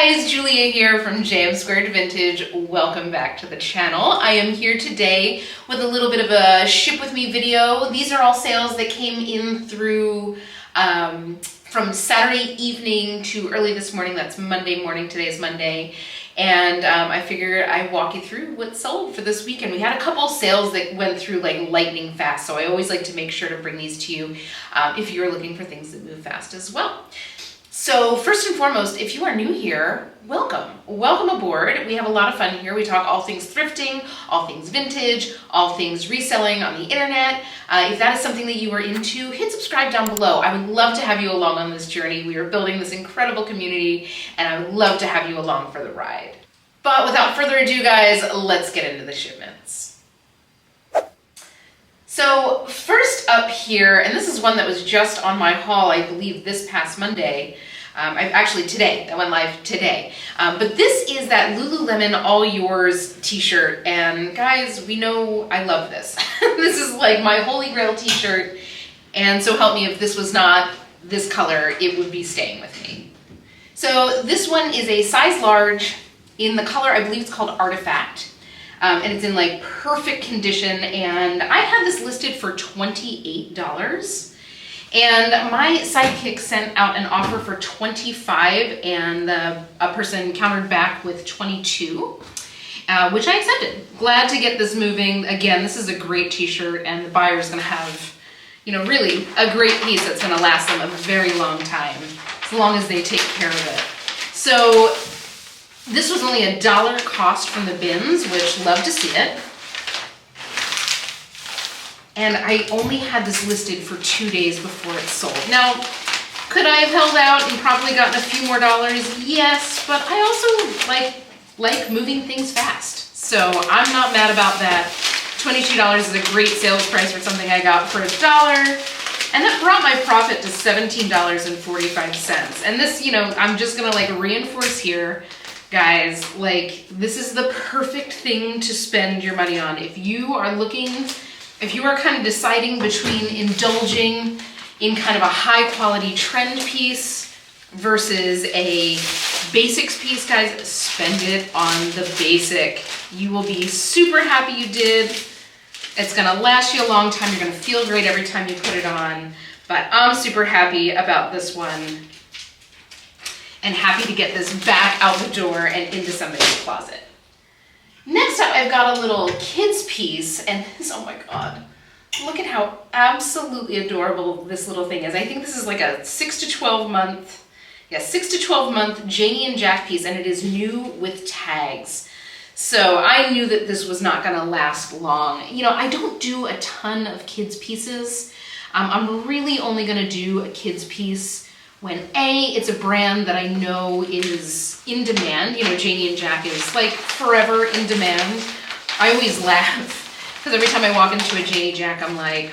guys, Julia here from JM Vintage. Welcome back to the channel. I am here today with a little bit of a ship with me video. These are all sales that came in through from Saturday evening to early this morning. That's Monday morning. Today is Monday. And I figured I'd walk you through what sold for this weekend. We had a couple sales that went through like lightning fast, so I always like to make sure to bring these to you if you're looking for things that move fast as well. So first and foremost, if you are new here, welcome. Welcome aboard. We have a lot of fun here. We talk all things thrifting, all things vintage, all things reselling on the internet. If that is something that you are into, hit subscribe down below. I would love to have you along on this journey. We are building this incredible community, and I would love to have you along for the ride. But without further ado, guys, let's get into the shipments. So first up here, and this is one that was just on my haul, I believe this past Monday, actually today, that went live today. But this is that Lululemon All Yours t-shirt, and guys, we know I love this. This is like my holy grail t-shirt, and so help me if this was not this color, it would be staying with me. So this one is a size large in the color, I believe it's called Artifact. And it's in like perfect condition, and I had this listed for $28, and my sidekick sent out an offer for $25, and a person countered back with $22, which I accepted. Glad to get this moving. Again, this is a great t-shirt, and the buyer's gonna have, you know, really a great piece that's gonna last them a very long time, as long as they take care of it. So this was only $1 cost from the bins, which love to see it. And I only had this listed for 2 days before it sold. Now, could I have held out and probably gotten a few more dollars? Yes, but I also like moving things fast. So I'm not mad about that. $22 is a great sales price for something I got for $1. And that brought my profit to $17.45. And this, you know, I'm just gonna like reinforce here, guys, like this is the perfect thing to spend your money on. If you are kind of deciding between indulging in kind of a high quality trend piece versus a basics piece, guys, spend it on the basic. You will be super happy you did. It's gonna last you a long time. You're gonna feel great every time you put it on. But I'm super happy about this one, and happy to get this back out the door and into somebody's closet. Next up, I've got a little kids piece, and this, oh my God, look at how absolutely adorable this little thing is. I think this is like a 6 to 12 month Janie and Jack piece, and it is new with tags. So I knew that this was not gonna last long. You know, I don't do a ton of kids pieces. I'm really only gonna do a kids piece when A, it's a brand that I know is in demand. You know, Janie and Jack is like forever in demand. I always laugh because every time I walk into a Janie Jack, I'm like,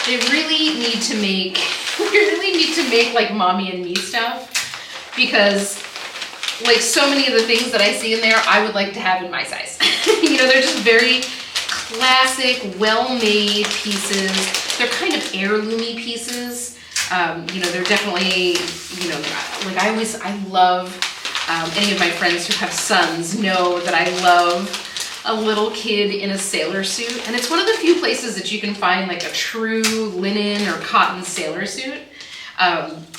they really need to make like mommy and me stuff, because like so many of the things that I see in there, I would like to have in my size. You know, they're just very classic, well-made pieces. They're kind of heirloomy pieces. You know, they're definitely, you know, like I love, any of my friends who have sons know that I love a little kid in a sailor suit. And it's one of the few places that you can find like a true linen or cotton sailor suit.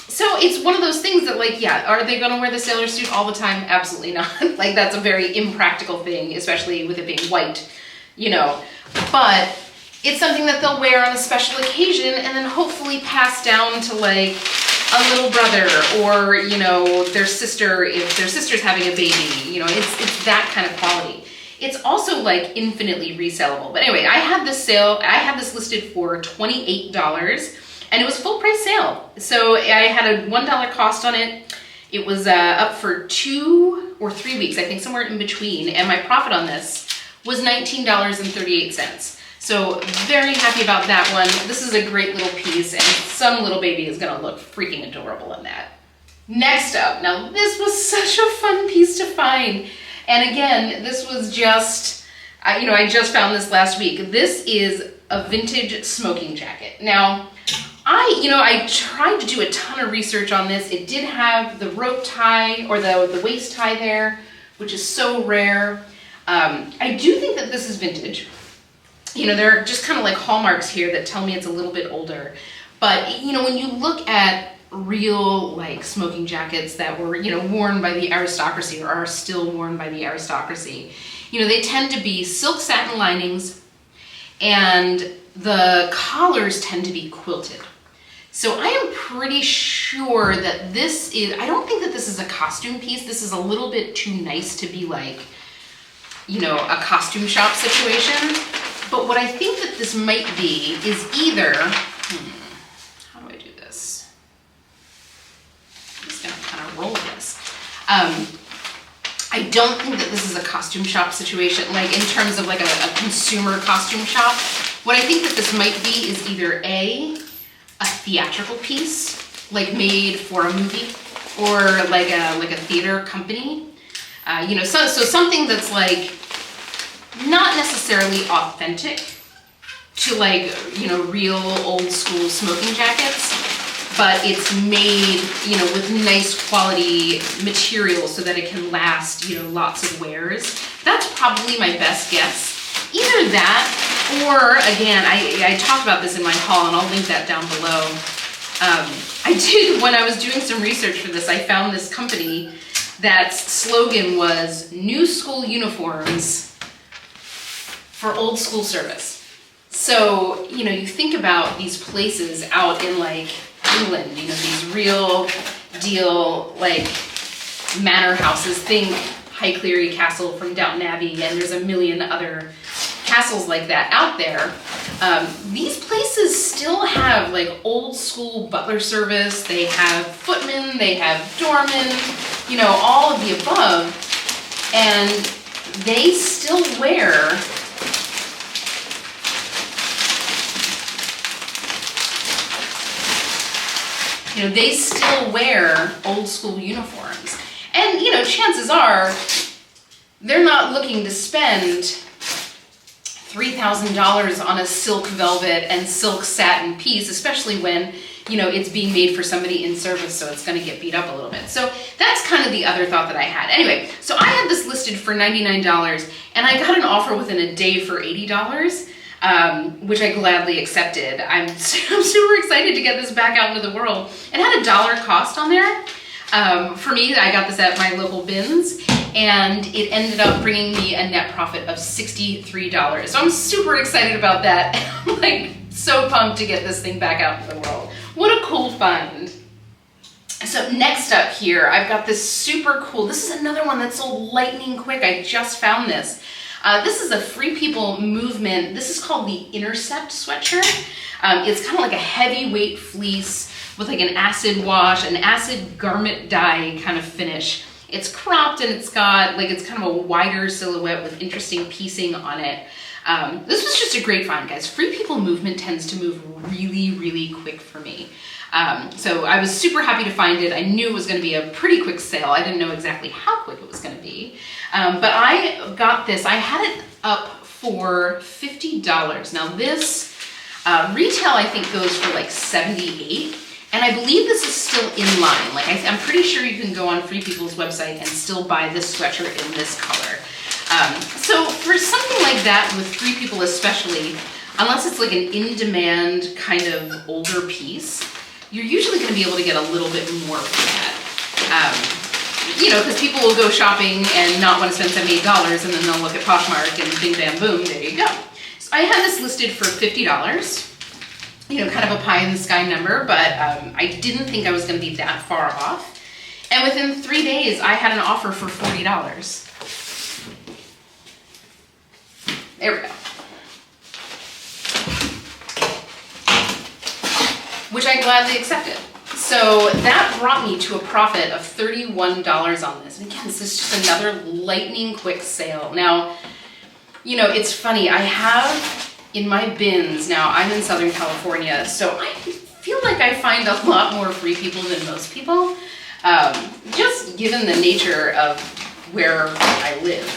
So it's one of those things that like, yeah, are they gonna wear the sailor suit all the time? Absolutely not. Like that's a very impractical thing, especially with it being white, you know, but it's something that they'll wear on a special occasion and then hopefully pass down to like a little brother or, you know, their sister, if their sister's having a baby. You know, it's that kind of quality. It's also like infinitely resellable. But anyway, I had this listed for $28, and it was full price sale. So I had a $1 cost on it. It was up for 2 or 3 weeks, I think somewhere in between. And my profit on this was $19.38. So very happy about that one. This is a great little piece, and some little baby is gonna look freaking adorable in that. Next up, now this was such a fun piece to find. And again, this was just, you know, I just found this last week. This is a vintage smoking jacket. Now, I tried to do a ton of research on this. It did have the rope tie or the waist tie there, which is so rare. I do think that this is vintage. There are just kind of like hallmarks here that tell me it's a little bit older. But, when you look at real like smoking jackets that were, worn by the aristocracy or are still worn by the aristocracy, they tend to be silk satin linings and the collars tend to be quilted. So I am pretty sure that I don't think that this is a costume piece. This is a little bit too nice to be like, a costume shop situation. But what I think that this might be is either, how do I do this? I'm just gonna kind of roll this. I don't think that this is a costume shop situation, like in terms of like a consumer costume shop. What I think that this might be is either a theatrical piece, like made for a movie, or like a theater company. So something that's like not necessarily authentic to like, real old school smoking jackets, but it's made, with nice quality material so that it can last, lots of wears. That's probably my best guess. Either that, or again, I talked about this in my haul and I'll link that down below. When I was doing some research for this, I found this company that's slogan was new school uniforms for old school service. So, you think about these places out in like England, these real deal like manor houses. Think Highclere Castle from Downton Abbey, and there's a million other castles like that out there. These places still have like old school butler service. They have footmen, they have doormen, all of the above, and they still wear old school uniforms. And, chances are they're not looking to spend $3,000 on a silk velvet and silk satin piece, especially when, it's being made for somebody in service, so it's gonna get beat up a little bit. So that's kind of the other thought that I had. Anyway, so I had this listed for $99 and I got an offer within a day for $80. Which I gladly accepted. I'm super excited to get this back out into the world. It had $1 cost on there. For me, I got this at my local bins, and it ended up bringing me a net profit of $63. So I'm super excited about that. I'm like so pumped to get this thing back out into the world. What a cool find. So next up here, I've got this super cool, this is another one that's sold lightning quick. I just found this. This is a Free People movement. This is called the Intercept Sweatshirt. It's kind of like a heavyweight fleece with like an acid wash, an acid garment dye kind of finish. It's cropped and it's got it's kind of a wider silhouette with interesting piecing on it. This was just a great find, guys. Free People movement tends to move really, really quick for me. So I was super happy to find it. I knew it was going to be a pretty quick sale. I didn't know exactly how quick it was going to be. But I got this. I had it up for $50. Now this retail I think goes for like $78. And I believe this is still in line. Like I'm pretty sure you can go on Free People's website and still buy this sweatshirt in this color. So for something like that with Free People especially, unless it's like an in-demand kind of older piece, you're usually going to be able to get a little bit more for that. Because people will go shopping and not want to spend $78, and then they'll look at Poshmark and bing, bam, boom, there you go. So I had this listed for $50, kind of a pie in the sky number, but I didn't think I was going to be that far off. And within 3 days, I had an offer for $40. There we go. Which I gladly accepted. So that brought me to a profit of $31 on this. And again, this is just another lightning quick sale. Now, it's funny, I have in my bins, now I'm in Southern California, so I feel like I find a lot more Free People than most people, just given the nature of where I live.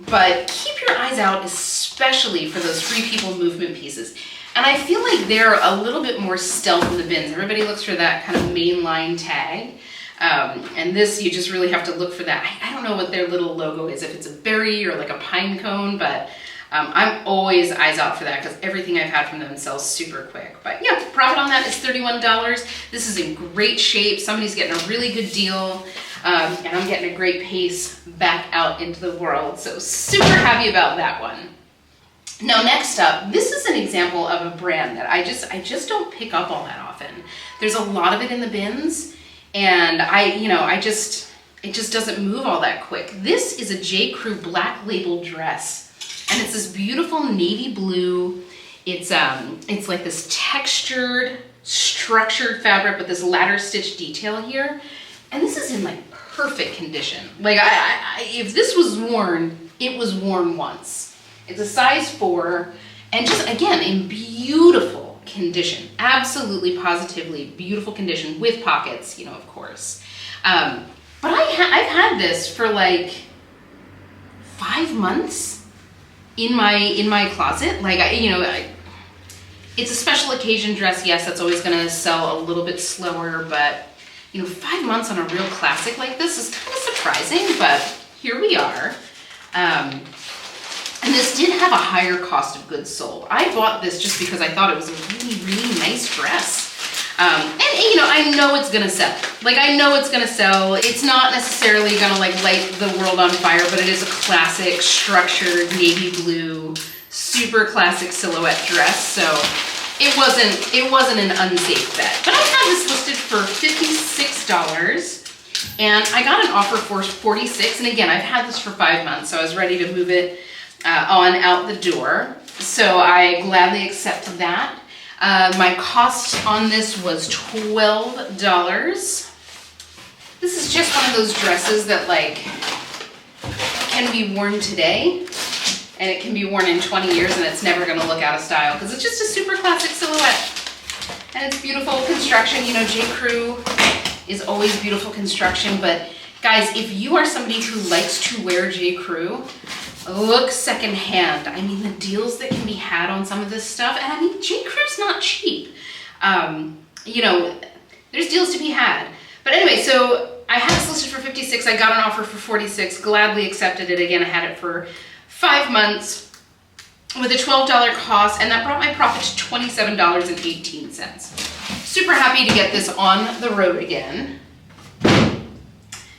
But keep your eyes out, especially for those Free People movement pieces. And I feel like they're a little bit more stealth in the bins. Everybody looks for that kind of mainline tag. And this, you just really have to look for that. I don't know what their little logo is, if it's a berry or like a pine cone, but I'm always eyes out for that because everything I've had from them sells super quick. But yeah, profit on that is $31. This is in great shape. Somebody's getting a really good deal. And I'm getting a great pace back out into the world. So super happy about that one. Now next up, this is an example of a brand that I just don't pick up all that often. There's a lot of it in the bins, and it just doesn't move all that quick. This is a JCrew black label dress, and it's this beautiful navy blue. It's like this textured, structured fabric with this ladder stitch detail here, and this is in like perfect condition. Like if this was worn, it was worn once. It's a size 4, and just, again, in beautiful condition. Absolutely, positively beautiful condition with pockets, of course. But I've had this for like 5 months in my closet. Like, it's a special occasion dress. Yes, that's always going to sell a little bit slower, but 5 months on a real classic like this is kind of surprising, but here we are. And this did have a higher cost of goods sold. I bought this just because I thought it was a really, really nice dress. And I know it's gonna sell. Like, I know it's gonna sell. It's not necessarily gonna like light the world on fire, but it is a classic, structured, navy blue, super classic silhouette dress. So it wasn't an unsafe bet. But I had this listed for $56. And I got an offer for $46. And again, I've had this for 5 months, so I was ready to move it on out the door. So I gladly accepted that. My cost on this was $12. This is just one of those dresses that like can be worn today and it can be worn in 20 years and it's never gonna look out of style because it's just a super classic silhouette. And it's beautiful construction. JCrew is always beautiful construction, but guys, if you are somebody who likes to wear JCrew, look secondhand. I mean, the deals that can be had on some of this stuff, and I mean, JCrew's not cheap. There's deals to be had. But anyway, so I had this listed for $56. I got an offer for $46. Gladly accepted it. Again, I had it for 5 months with a $12 cost, and that brought my profit to $27.18. Super happy to get this on the road again.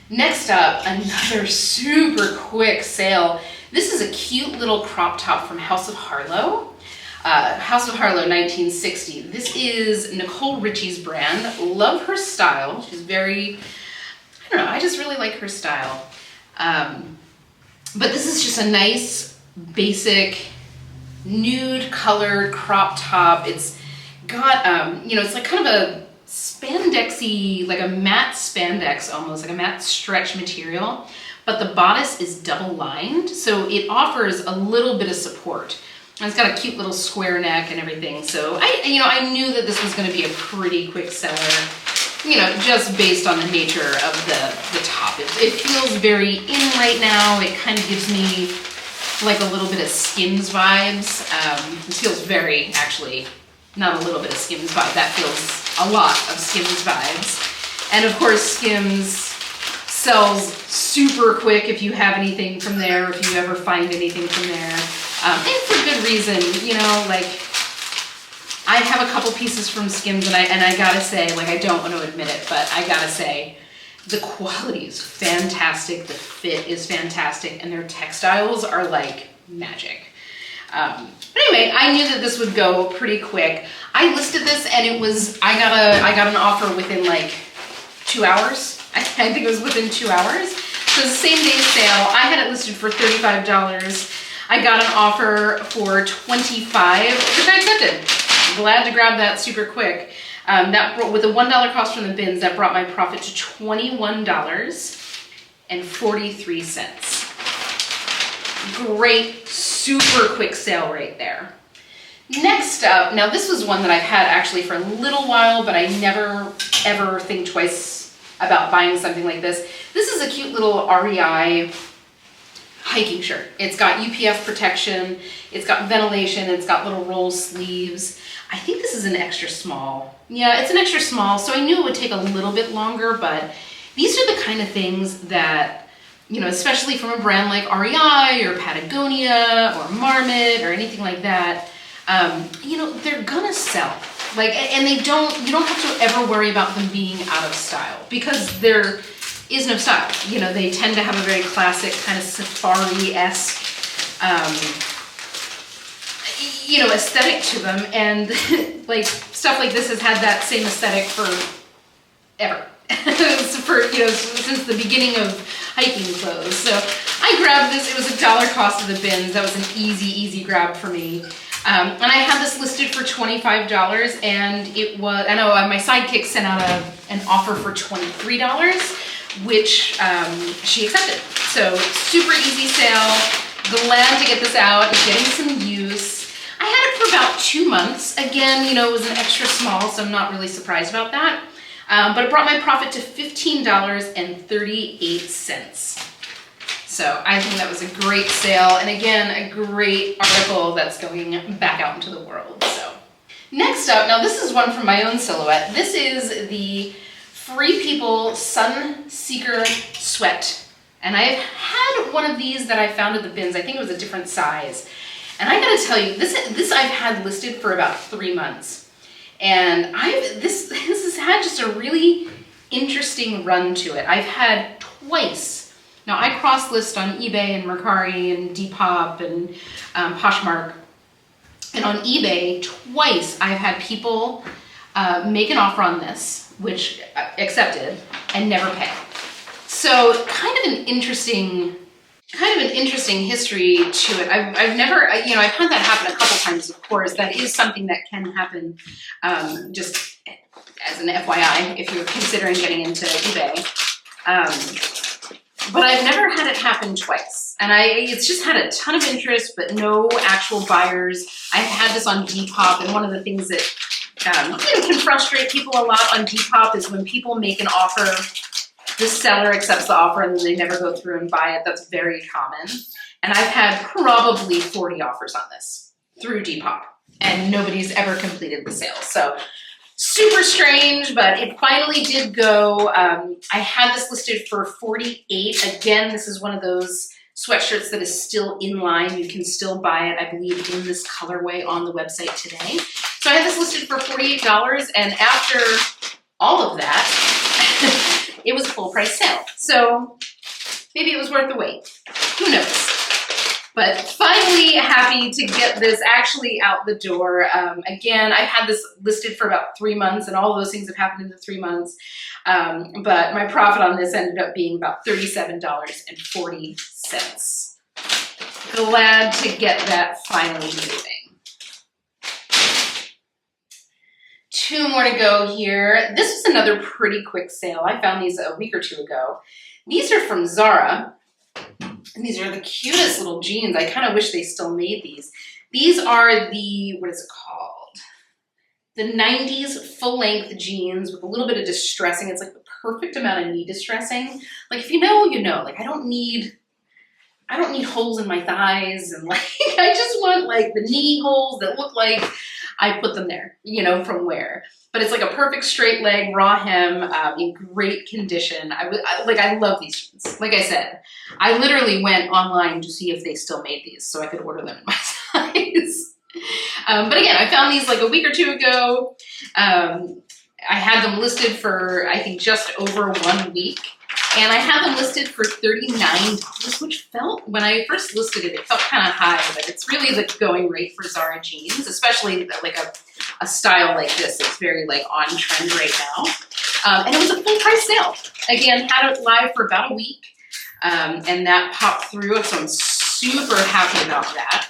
Next up, another super quick sale. This is a cute little crop top from House of Harlow. House of Harlow 1960. This is Nicole Richie's brand. Love her style. She's very, I just really like her style. But this is just a nice, basic, nude colored crop top. It's got, it's like kind of a spandexy, like a matte spandex almost, like a matte stretch material. But the bodice is double lined, so it offers a little bit of support. And it's got a cute little square neck and everything. So I knew that this was going to be a pretty quick seller, just based on the nature of the top. It feels very in right now. It kind of gives me like a little bit of Skims vibes. It feels very, actually, not a little bit of Skims vibe. That feels a lot of Skims vibes. And of course, Skims sells super quick if you have anything from there, if you ever find anything from there. And for good reason, like I have a couple pieces from Skims and I gotta say, like I don't want to admit it, but I gotta say the quality is fantastic, the fit is fantastic, and their textiles are like magic. But anyway, I knew that this would go pretty quick. I listed this and I got an offer within like 2 hours. I think it was within 2 hours. So the same day sale, I had it listed for $35. I got an offer for $25, which I accepted. Glad to grab that super quick. With a $1 cost from the bins, that brought my profit to $21.43. Great, super quick sale right there. Next up, now this was one that I've had actually for a little while, but I never ever think twice about buying something like this. This is a cute little REI hiking shirt. It's got UPF protection, it's got ventilation, it's got little roll sleeves. I think this is an extra small. Yeah, it's an extra small, so I knew it would take a little bit longer, but these are the kind of things that, you know, especially from a brand like REI or Patagonia or Marmot or anything like that, you know, they're gonna sell. Like, and you don't have to ever worry about them being out of style, because there is no style. You know, they tend to have a very classic kind of safari-esque, you know, aesthetic to them, and like stuff like this has had that same aesthetic forever. For, you know, since the beginning of hiking clothes. So I grabbed this. It was $1 cost of the bins. That was an easy grab for me. And I had this listed for $25, and it was, I know my sidekick sent out an offer for $23, which she accepted. So super easy sale. Glad to get this out and getting some use. I had it for about 2 months. Again, you know, it was an extra small, so I'm not really surprised about that. But it brought my profit to $15.38. So I think that was a great sale. And again, a great article that's going back out into the world. So next up, now this is one from my own silhouette. This is the Free People Sun Seeker Sweat. And I've had one of these that I found at the bins. I think it was a different size. And I gotta tell you, this I've had listed for about 3 months. And this has had just a really interesting run to it. I've had twice. Now I cross-list on eBay and Mercari and Depop and Poshmark. And on eBay, twice I've had people make an offer on this, which accepted, and never pay. So kind of an interesting history to it. I've never, you know, I've had that happen a couple times, of course. That is something that can happen, just as an FYI, if you're considering getting into eBay. But I've never had it happen twice. And it's just had a ton of interest, but no actual buyers. I've had this on Depop, and one of the things that can frustrate people a lot on Depop is when people make an offer, the seller accepts the offer and then they never go through and buy it. That's very common. And I've had probably 40 offers on this through Depop, and nobody's ever completed the sale. So super strange, but it finally did go. I had this listed for $48. Again, this is one of those sweatshirts that is still in line. You can still buy it, I believe, in this colorway on the website today. So I had this listed for $48, and after all of that, it was a full price sale. So maybe it was worth the wait. Who knows? But finally happy to get this actually out the door. Again, I've had this listed for about 3 months, and all of those things have happened in the 3 months. But my profit on this ended up being about $37.40. Glad to get that finally moving. 2 more to go here. This is another pretty quick sale. I found these a week or 2 ago. These are from Zara. And these are the cutest little jeans. I kind of wish they still made these. These are the, what is it called? The 90s full-length jeans with a little bit of distressing. It's like the perfect amount of knee distressing. Like, if you know, you know. Like, I don't need holes in my thighs, and like, I just want like the knee holes that look like I put them there, you know, from where. But it's like a perfect straight leg, raw hem, in great condition. I love these jeans. Like I said, I literally went online to see if they still made these so I could order them in my size. But again, I found these like a week or 2 ago. I had them listed for, I think, just over 1 week. And I have them listed for $39, which felt, when I first listed it, it felt kind of high, but it's really the going rate for Zara Jeans, especially like a style like this. It's very like on trend right now. And it was a full price sale. Again, had it live for about a week, and that popped through, so I'm super happy about that.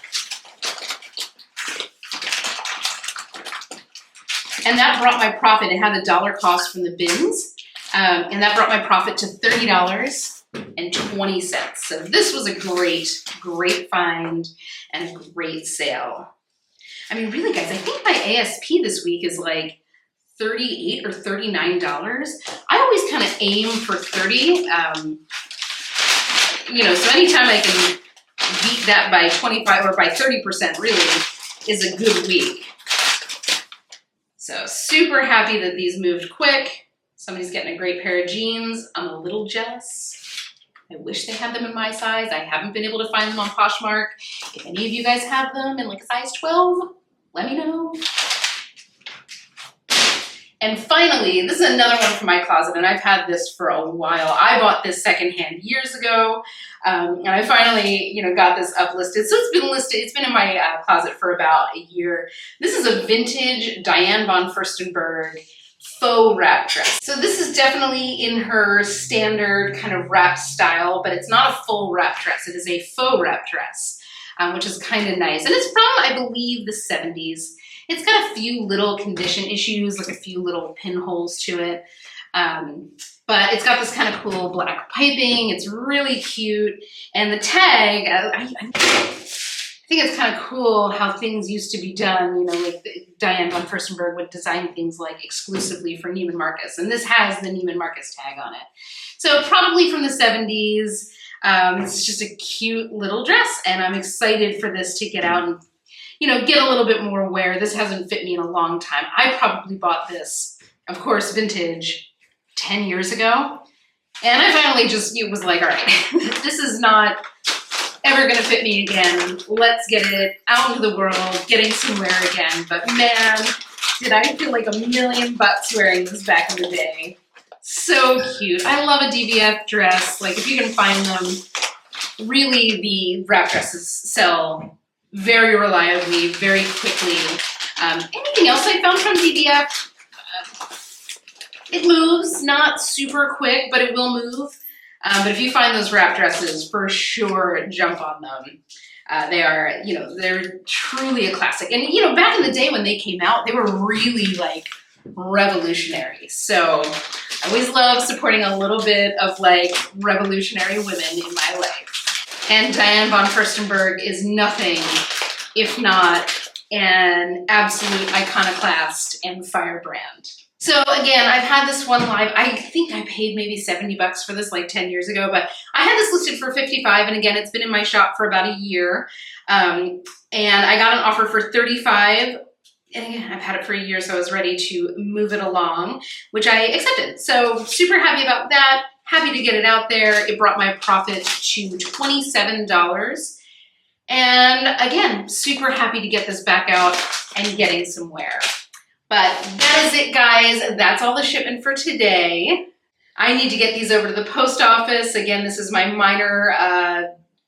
And that brought my profit. It had a $1 cost from the bins. And that brought my profit to $30.20. So this was a great find and a great sale. I mean, really, guys, I think my ASP this week is like $38 or $39. I always kind of aim for 30. You know, so anytime I can beat that by 25 or by 30% really is a good week. So super happy that these moved quick. Somebody's getting a great pair of jeans. I'm a little jealous. I wish they had them in my size. I haven't been able to find them on Poshmark. If any of you guys have them in like a size 12, let me know. And finally, this is another one from my closet, and I've had this for a while. I bought this secondhand years ago, and I finally, got this uplisted. So it's been listed. It's been in my closet for about a year. This is a vintage Diane von Furstenberg faux wrap dress. So this is definitely in her standard kind of wrap style, but it's not a full wrap dress. It is a faux wrap dress, which is kind of nice. And it's from, I believe, the 70s. It's got a few little condition issues, like a few little pinholes to it. But it's got this kind of cool black piping. It's really cute. And the tag, I think it's kind of cool how things used to be done. Like Diane von Furstenberg would design things like exclusively for Neiman Marcus. And this has the Neiman Marcus tag on it. So probably from the 70s. It's just a cute little dress. And I'm excited for this to get out and get a little bit more wear. This hasn't fit me in a long time. I probably bought this, of course, vintage 10 years ago. And I finally just was like, all right, this is not ever going to fit me again. Let's get it out into the world, getting some wear again. But man, did I feel like $1,000,000 wearing this back in the day. So cute. I love a DVF dress. Like if you can find them, really the wrap dresses sell very reliably, very quickly. Anything else I found from DVF? It moves, not super quick, but it will move. But if you find those wrap dresses, for sure, jump on them. They are, they're truly a classic. And, back in the day when they came out, they were really like revolutionary. So I always love supporting a little bit of like revolutionary women in my life. And Diane von Furstenberg is nothing if not an absolute iconoclast and firebrand. So again, I've had this one live. I think I paid maybe $70 for this like 10 years ago, but I had this listed for $55, and again, it's been in my shop for about a year. And I got an offer for $35. And again, I've had it for a year, so I was ready to move it along, which I accepted. So super happy about that. Happy to get it out there. It brought my profit to $27. And again, super happy to get this back out and getting some wear. But that is it, guys. That's all the shipment for today. I need to get these over to the post office. Again, this is my minor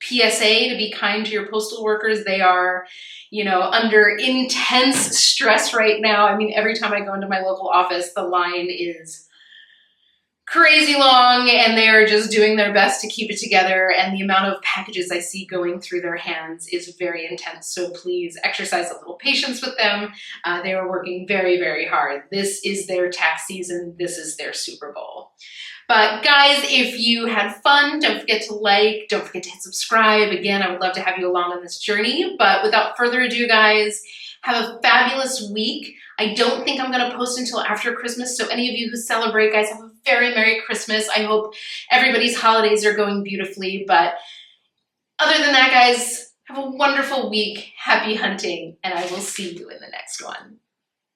PSA to be kind to your postal workers. They are, under intense stress right now. I mean, every time I go into my local office, the line is crazy long, and they are just doing their best to keep it together, and the amount of packages I see going through their hands is very intense. So please exercise a little patience with them. They are working very, very hard. This is their tax season. This is their Super Bowl. But guys, if you had fun, don't forget to like, don't forget to hit subscribe. Again, I would love to have you along on this journey. But without further ado, guys, have a fabulous week. I don't think I'm going to post until after Christmas, so any of you who celebrate, guys, have a very Merry Christmas. I hope everybody's holidays are going beautifully, but other than that, guys, have a wonderful week. Happy hunting, and I will see you in the next one.